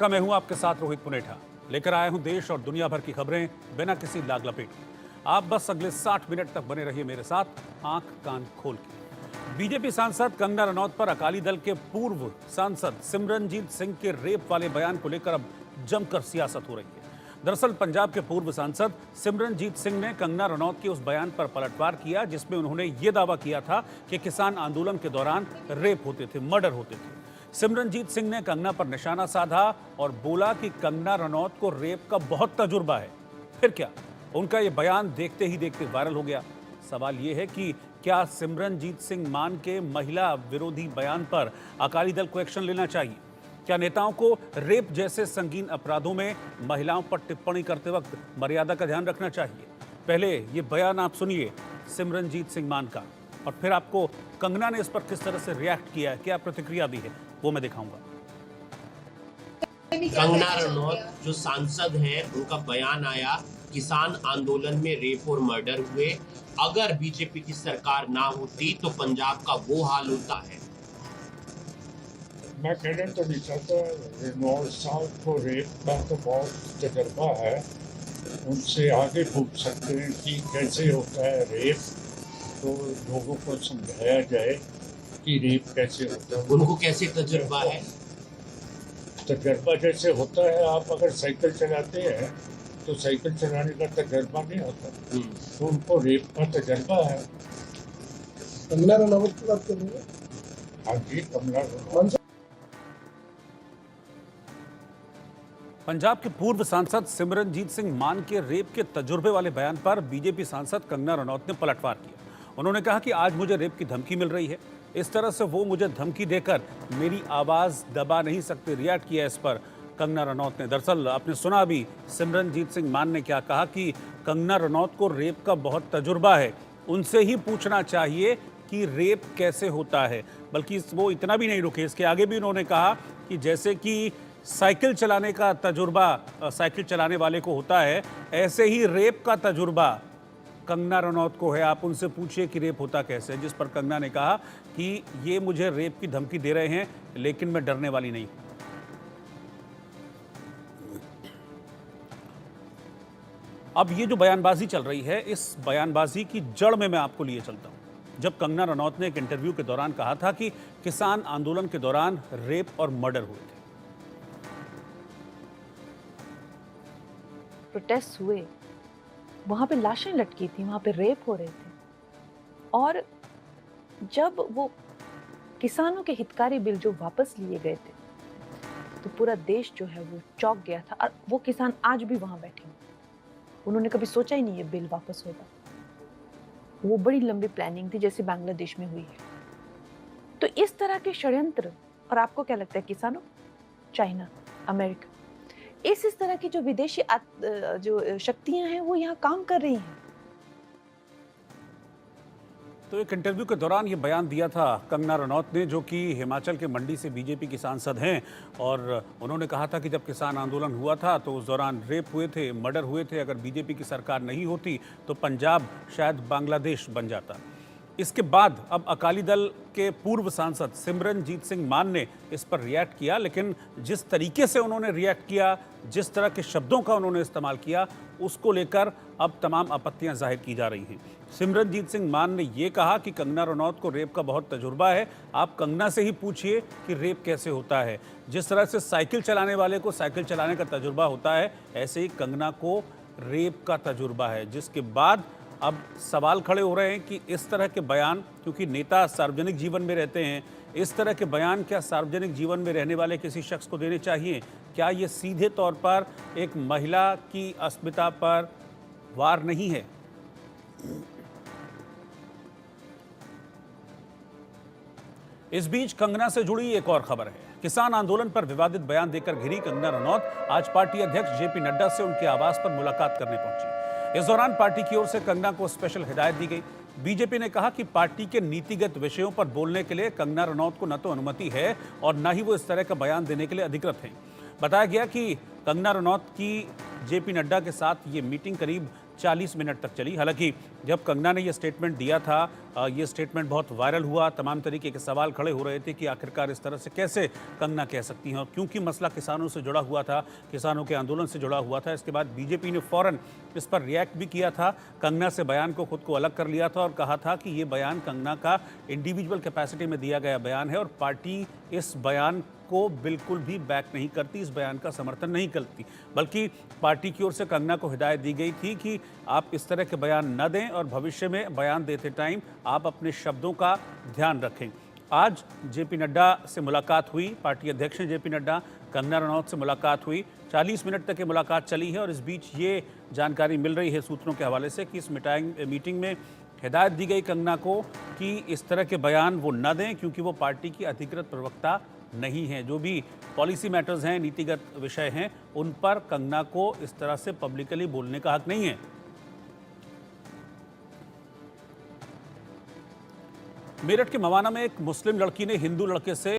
नमस्कार, मैं हूं आपके साथ रोहित पुनेठा। लेकर आया हूं देश और दुनिया भर की खबरें बिना किसी लाग लपेट के। आप बस अगले 60 मिनट तक बने रहिए मेरे साथ, आंख कान खोल के। बीजेपी सांसद कंगना रनौत पर अकाली दल के पूर्व सांसद सिमरनजीत सिंह के रेप वाले बयान को लेकर अब जमकर सियासत हो रही है। दरअसल पंजाब के पूर्व सांसद सिमरनजीत सिंह ने कंगना रनौत के उस बयान पर पलटवार किया जिसमें उन्होंने ये दावा किया था कि किसान आंदोलन के दौरान रेप होते थे, मर्डर होते थे। सिमरनजीत सिंह ने कंगना पर निशाना साधा और बोला कि कंगना रनौत को रेप का बहुत तजुर्बा है। फिर क्या, उनका ये बयान देखते ही देखते वायरल हो गया। सवाल ये है कि क्या सिमरनजीत सिंह मान के महिला विरोधी बयान पर अकाली दल को एक्शन लेना चाहिए? क्या नेताओं को रेप जैसे संगीन अपराधों में महिलाओं पर टिप्पणी करते वक्त मर्यादा का ध्यान रखना चाहिए? पहले ये बयान आप सुनिए सिमरनजीत सिंह मान का, और फिर आपको कंगना ने इस पर किस तरह से रिएक्ट किया है, क्या प्रतिक्रिया दी है, वो मैं दिखाऊंगा। कंगना रनौत जो सांसद हैं, उनका बयान आया किसान आंदोलन में रेप और मर्डर हुए। अगर बीजेपी की सरकार ना होती तो पंजाब का वो हाल होता है। मैं कहना तो नहीं चाहता, रनौत साहब को रेप का तो बहुत तजर्बा है, उनसे आगे पूछ सकते हैं कि कैसे होता है रेप, तो लोगों को समझाया जाए कि रेप कैसे होता है। उनको कैसे तजुर्बा है? तजर्बा जैसे होता है, आप अगर साइकिल चलाते हैं तो साइकिल चलाने का तजर्बा नहीं होता, तो उनको रेप का तजर्बा है। कंगना रनौत की बात कर रहे हैं? हाँ जी, कंगना रनौत। पंजाब के पूर्व सांसद सिमरनजीत सिंह मान के रेप के तजुर्बे वाले बयान पर बीजेपी सांसद कंगना रनौत ने पलटवार किया। उन्होंने कहा कि आज मुझे रेप की धमकी मिल रही है, इस तरह से वो मुझे धमकी देकर मेरी आवाज दबा नहीं सकते। रिएक्ट किया इस पर कंगना रनौत ने। दरअसल आपने सुना अभी सिमरनजीत सिंह मान ने क्या कहा कि कंगना रनौत को रेप का बहुत तजुर्बा है, उनसे ही पूछना चाहिए कि रेप कैसे होता है। बल्कि वो इतना भी नहीं रुके, इसके आगे भी उन्होंने कहा कि जैसे कि साइकिल चलाने का तजुर्बा साइकिल चलाने वाले को होता है, ऐसे ही रेप का तजुर्बा कंगना रनौत को है। आप उनसे पूछिए कि रेप होता कैसे है। जिस पर कंगना ने कहा कि ये मुझे रेप की धमकी दे रहे हैं, लेकिन मैं डरने वाली नहीं। अब ये जो बयानबाजी चल रही है, इस बयानबाजी की जड़ में मैं आपको लिए चलता हूं। जब कंगना रनौत ने एक इंटरव्यू के दौरान कहा था कि किसान आंदोलन के दौरान रेप और मर्डर हुए थे। प्रोटेस्ट हुए, वहां पे लाशें लटकी थी, वहां पे रेप हो रहे थे, और जब वो किसानों के हितकारी बिल जो वापस लिए गए थे तो पूरा देश जो है वो चौंक गया था। और वो किसान आज भी वहां बैठे हैं, उन्होंने कभी सोचा ही नहीं ये बिल वापस होगा। वो बड़ी लंबी प्लानिंग थी जैसे बांग्लादेश में हुई है। तो इस तरह के षड्यंत्र, और आपको क्या लगता है किसानों, चाइना, अमेरिका, इस तरह की जो विदेशी जो शक्तियां हैं वो यहाँ काम कर रही हैं। तो एक इंटरव्यू के दौरान ये बयान दिया था कंगना रनौत ने, जो कि हिमाचल के मंडी से बीजेपी की सांसद हैं, और उन्होंने कहा था कि जब किसान आंदोलन हुआ था तो उस दौरान रेप हुए थे, मर्डर हुए थे। अगर बीजेपी की सरकार नहीं होती तो पंजाब शायद बांग्लादेश बन जाता। इसके बाद अब अकाली दल के पूर्व सांसद सिमरनजीत सिंह मान ने इस पर रिएक्ट किया, लेकिन जिस तरीके से उन्होंने रिएक्ट किया, जिस तरह के शब्दों का उन्होंने इस्तेमाल किया, उसको लेकर अब तमाम आपत्तियां जाहिर की जा रही हैं। सिमरनजीत सिंह मान ने यह कहा कि कंगना रनौत को रेप का बहुत तजुर्बा है, आप कंगना से ही पूछिए कि रेप कैसे होता है। जिस तरह से साइकिल चलाने वाले को साइकिल चलाने का तजुर्बा होता है, ऐसे ही कंगना को रेप का तजुर्बा है। जिसके बाद अब सवाल खड़े हो रहे हैं कि इस तरह के बयान, क्योंकि नेता सार्वजनिक जीवन में रहते हैं, इस तरह के बयान क्या सार्वजनिक जीवन में रहने वाले किसी शख्स को देने चाहिए? क्या ये सीधे तौर पर एक महिला की अस्मिता पर वार नहीं है? इस बीच कंगना से जुड़ी एक और खबर है। किसान आंदोलन पर विवादित बयान देकर घिरी कंगना रनौत आज पार्टी अध्यक्ष जेपी नड्डा से उनके आवास पर मुलाकात करने पहुंची। इस दौरान पार्टी की ओर से कंगना को स्पेशल हिदायत दी गई। बीजेपी ने कहा कि पार्टी के नीतिगत विषयों पर बोलने के लिए कंगना रनौत को न तो अनुमति है और न ही वो इस तरह का बयान देने के लिए अधिकृत हैं। बताया गया कि कंगना रनौत की जेपी नड्डा के साथ ये मीटिंग करीब 40 मिनट तक चली। हालांकि जब कंगना ने यह स्टेटमेंट दिया था ये स्टेटमेंट बहुत वायरल हुआ। तमाम तरीके के सवाल खड़े हो रहे थे कि आखिरकार इस तरह से कैसे कंगना कह सकती हैं, और क्योंकि मसला किसानों से जुड़ा हुआ था, किसानों के आंदोलन से जुड़ा हुआ था। इसके बाद बीजेपी ने फ़ौरन इस पर रिएक्ट भी किया था, कंगना से बयान को खुद को अलग कर लिया था और कहा था कि ये बयान कंगना का इंडिविजुअल कैपेसिटी में दिया गया बयान है और पार्टी इस बयान को बिल्कुल भी बैक नहीं करती, इस बयान का समर्थन नहीं करती। बल्कि पार्टी की ओर से कंगना को हिदायत दी गई थी कि आप इस तरह के बयान न दें और भविष्य में बयान देते टाइम आप अपने शब्दों का ध्यान रखें। आज जेपी नड्डा से मुलाकात हुई, पार्टी अध्यक्ष हैं जेपी नड्डा, कंगना रनौत से मुलाकात हुई। 40 मिनट तक ये मुलाकात चली है और इस बीच ये जानकारी मिल रही है सूत्रों के हवाले से कि इस मीटिंग में हिदायत दी गई कंगना को कि इस तरह के बयान वो न दें, क्योंकि वो पार्टी की अधिकृत प्रवक्ता नहीं है। जो भी पॉलिसी मैटर्स हैं, नीतिगत विषय हैं, उन पर कंगना को इस तरह से पब्लिकली बोलने का हक नहीं है। मेरठ के मवाना में एक मुस्लिम लड़की ने हिंदू लड़के से